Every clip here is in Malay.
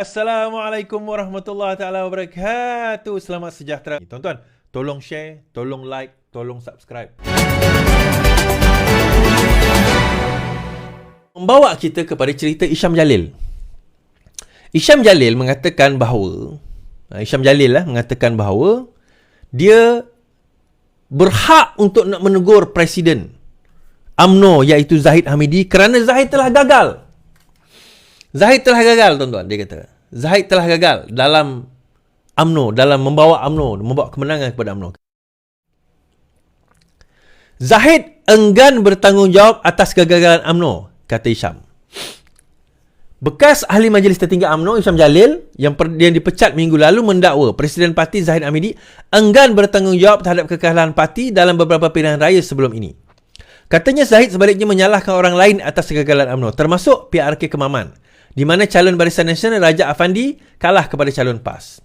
Assalamualaikum warahmatullahi taala wabarakatuh. Selamat sejahtera. Tuan-tuan, tolong share, tolong like, tolong subscribe. Membawa kita kepada cerita Isham Jalil. Isham Jalil mengatakan bahawa dia berhak untuk nak menegur Presiden UMNO iaitu Zahid Hamidi kerana Zahid telah gagal. Zahid telah gagal, tuan-tuan, dia kata. Zahid telah gagal dalam UMNO, dalam membawa kemenangan kepada UMNO. Zahid enggan bertanggungjawab atas kegagalan UMNO, kata Isham. Bekas ahli majlis tertinggi UMNO, Isham Jalil, yang dipecat minggu lalu mendakwa Presiden Parti Zahid Hamidi enggan bertanggungjawab terhadap kekalahan parti dalam beberapa pilihan raya sebelum ini. Katanya Zahid sebaliknya menyalahkan orang lain atas kegagalan UMNO, termasuk PRK Kemaman, di mana calon Barisan Nasional Raja Afandi kalah kepada calon PAS.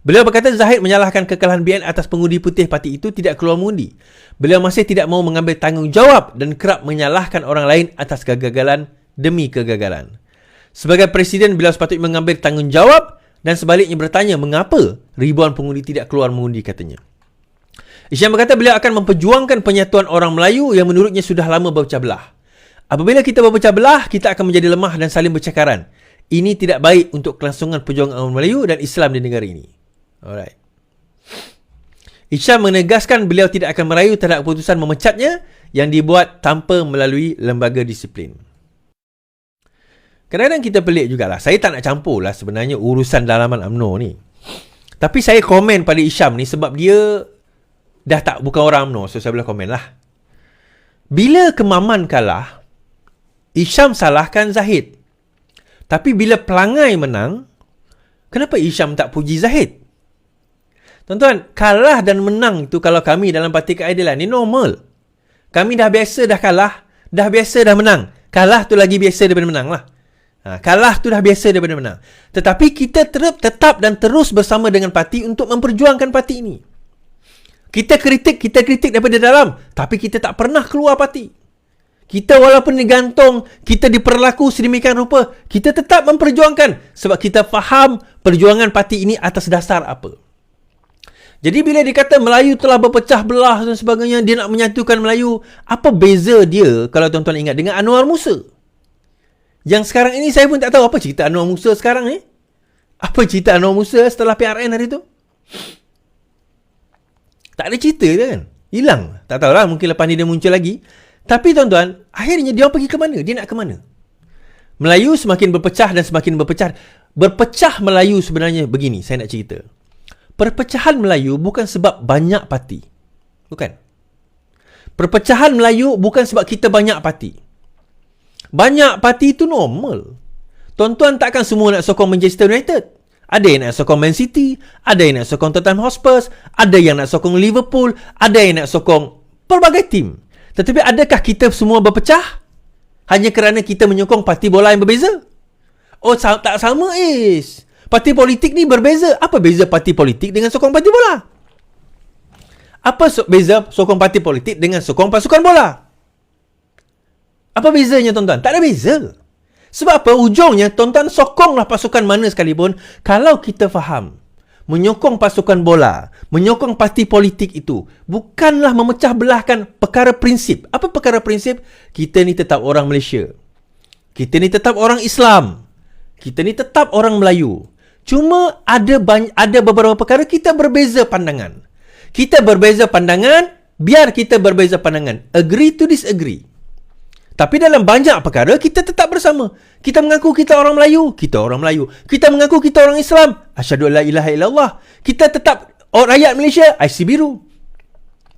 Beliau berkata Zahid menyalahkan kekalahan BN atas pengundi putih parti itu tidak keluar mengundi. Beliau masih tidak mahu mengambil tanggungjawab dan kerap menyalahkan orang lain atas kegagalan demi kegagalan. Sebagai Presiden, beliau sepatutnya mengambil tanggungjawab dan sebaliknya bertanya mengapa ribuan pengundi tidak keluar mengundi, katanya. Isham berkata beliau akan memperjuangkan penyatuan orang Melayu yang menurutnya sudah lama berpecah belah. Apabila kita berpecah belah, kita akan menjadi lemah dan saling bercakaran. Ini tidak baik untuk kelangsungan perjuangan orang Melayu dan Islam di negara ini. Alright. Isham menegaskan beliau tidak akan merayu terhadap keputusan memecatnya yang dibuat tanpa melalui lembaga disiplin. Kadang-kadang kita pelik jugalah. Saya tak nak campur lah sebenarnya urusan dalaman UMNO ni. Tapi saya komen pada Isham ni sebab dia bukan orang UMNO. So saya boleh komen lah. Bila Kemaman kalah, Isham salahkan Zahid. Tapi bila Pelangai menang, kenapa Isham tak puji Zahid? Tuan-tuan, kalah dan menang itu kalau kami dalam Parti Keadilan ni normal. Kami dah biasa dah kalah, dah biasa dah menang. Kalah tu lagi biasa daripada menang lah. Kalah tu dah biasa daripada menang. Tetapi kita tetap dan terus bersama dengan parti untuk memperjuangkan parti ini. Kita kritik daripada dalam, tapi kita tak pernah keluar parti. Kita walaupun digantung, kita diperlaku sedemikian rupa, kita tetap memperjuangkan sebab kita faham perjuangan parti ini atas dasar apa. Jadi bila dikata Melayu telah berpecah belah dan sebagainya, dia nak menyatukan Melayu, apa beza dia kalau tuan-tuan ingat dengan Anwar Musa? Yang sekarang ini saya pun tak tahu apa cerita Anwar Musa sekarang ni. Apa cerita Anwar Musa setelah PRN hari tu? Tak ada cerita dia kan? Hilang. Tak tahulah, mungkin lepas ni dia muncul lagi. Tapi tuan-tuan, akhirnya dia pergi ke mana? Dia nak ke mana? Melayu semakin berpecah dan semakin berpecah. Berpecah Melayu sebenarnya begini, saya nak cerita. Perpecahan Melayu bukan sebab banyak parti. Bukan. Perpecahan Melayu bukan sebab kita banyak parti. Banyak parti itu normal. Tuan-tuan takkan semua nak sokong Manchester United. Ada yang nak sokong Man City, ada yang nak sokong Tottenham Hotspur, ada yang nak sokong Liverpool, ada yang nak sokong pelbagai tim. Tetapi adakah kita semua berpecah hanya kerana kita menyokong parti bola yang berbeza? Oh, tak sama is. Parti politik ni berbeza. Apa beza parti politik dengan sokong parti bola? Apa beza sokong parti politik dengan sokong pasukan bola? Apa bezanya, tuan-tuan? Tak ada beza. Sebab apa? Ujungnya, tuan-tuan sokonglah pasukan mana sekalipun. Kalau kita faham menyokong pasukan bola, menyokong parti politik itu bukanlah memecah belahkan perkara prinsip. Apa perkara prinsip? Kita ni tetap orang Malaysia. Kita ni tetap orang Islam. Kita ni tetap orang Melayu. Cuma ada beberapa perkara kita berbeza pandangan. Kita berbeza pandangan, biar kita berbeza pandangan. Agree to disagree. Tapi dalam banyak perkara, kita tetap bersama. Kita mengaku kita orang Melayu, kita orang Melayu. Kita mengaku kita orang Islam, asyhadu alla ilaha illallah. Kita tetap rakyat Malaysia, IC biru.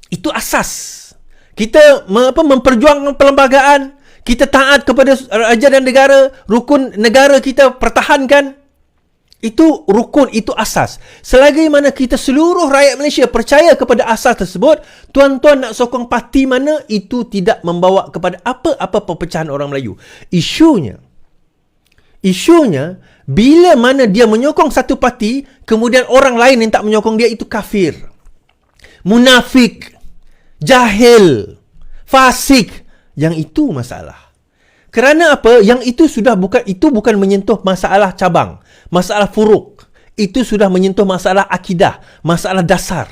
Itu asas. Kita memperjuangkan perlembagaan. Kita taat kepada raja dan negara. Rukun negara kita pertahankan. Itu rukun, itu asas. Selagi mana kita seluruh rakyat Malaysia percaya kepada asas tersebut, tuan-tuan nak sokong parti mana, itu tidak membawa kepada apa-apa perpecahan orang Melayu. Isunya, bila mana dia menyokong satu parti, kemudian orang lain yang tak menyokong dia itu kafir, munafik, jahil, fasik. Yang itu masalah. Kerana apa? Yang itu bukan menyentuh masalah cabang, masalah furuk. Itu sudah menyentuh masalah akidah, masalah dasar.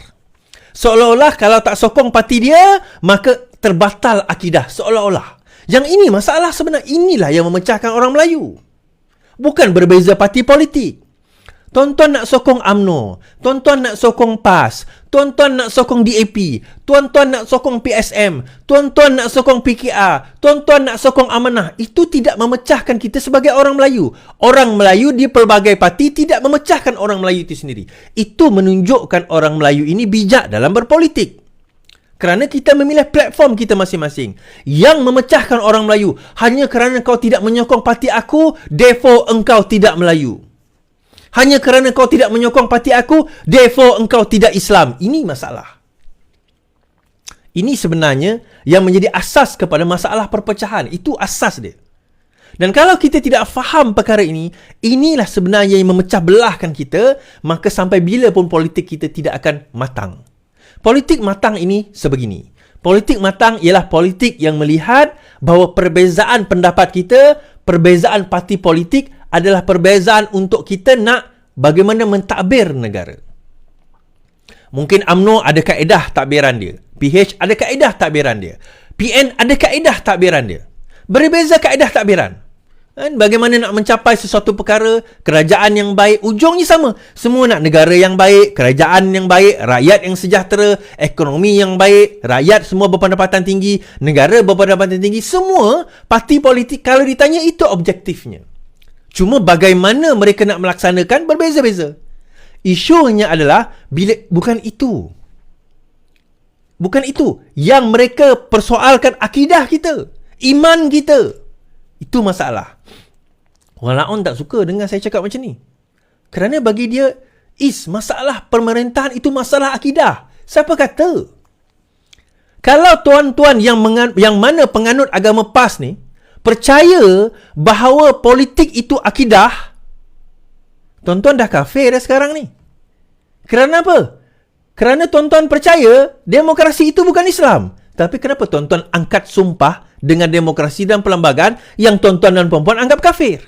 Seolah-olah kalau tak sokong parti dia, maka terbatal akidah. Seolah-olah. Yang ini masalah sebenar. Inilah yang memecahkan orang Melayu. Bukan berbeza parti politik. Tuan-tuan nak sokong UMNO, tuan-tuan nak sokong PAS, tuan-tuan nak sokong DAP, tuan-tuan nak sokong PSM, tuan-tuan nak sokong PKR, tuan-tuan nak sokong Amanah. Itu tidak memecahkan kita sebagai orang Melayu. Orang Melayu di pelbagai parti tidak memecahkan orang Melayu itu sendiri. Itu menunjukkan orang Melayu ini bijak dalam berpolitik. Kerana kita memilih platform kita masing-masing. Yang memecahkan orang Melayu hanya kerana kau tidak menyokong parti aku, therefore engkau tidak Melayu. Hanya kerana kau tidak menyokong parti aku, therefore engkau tidak Islam. Ini masalah. Ini sebenarnya yang menjadi asas kepada masalah perpecahan. Itu asas dia. Dan kalau kita tidak faham perkara ini, inilah sebenarnya yang memecah belahkan kita, maka sampai bila pun politik kita tidak akan matang. Politik matang ini sebegini. Politik matang ialah politik yang melihat bahawa perbezaan pendapat kita, perbezaan parti politik adalah perbezaan untuk kita nak bagaimana mentadbir negara. Mungkin UMNO ada kaedah takbiran dia. PH ada kaedah takbiran dia. PN ada kaedah takbiran dia. Berbeza kaedah takbiran. Bagaimana nak mencapai sesuatu perkara, kerajaan yang baik, ujungnya sama. Semua nak negara yang baik, kerajaan yang baik, rakyat yang sejahtera, ekonomi yang baik, rakyat semua berpendapatan tinggi, negara berpendapatan tinggi. Semua parti politik kalau ditanya itu objektifnya. Cuma bagaimana mereka nak melaksanakan berbeza-beza. Isunya adalah bukan itu. Bukan itu. Yang mereka persoalkan akidah kita, iman kita. Itu masalah. Orang Laon tak suka dengar saya cakap macam ni. Kerana bagi dia, masalah pemerintahan itu masalah akidah. Siapa kata? Kalau tuan-tuan yang mana penganut agama PAS ni, percaya bahawa politik itu akidah, tuan-tuan dah kafir dah sekarang ni. Kerana apa? Kerana tuan-tuan percaya demokrasi itu bukan Islam. Tapi kenapa tuan-tuan angkat sumpah dengan demokrasi dan perlembagaan yang tuan-tuan dan puan-puan anggap kafir?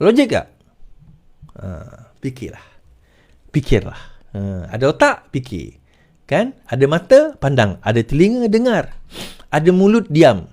Logik tak? Fikirlah. Ada otak, fikir. Kan? Ada mata, pandang. Ada telinga, dengar. Ada mulut, diam.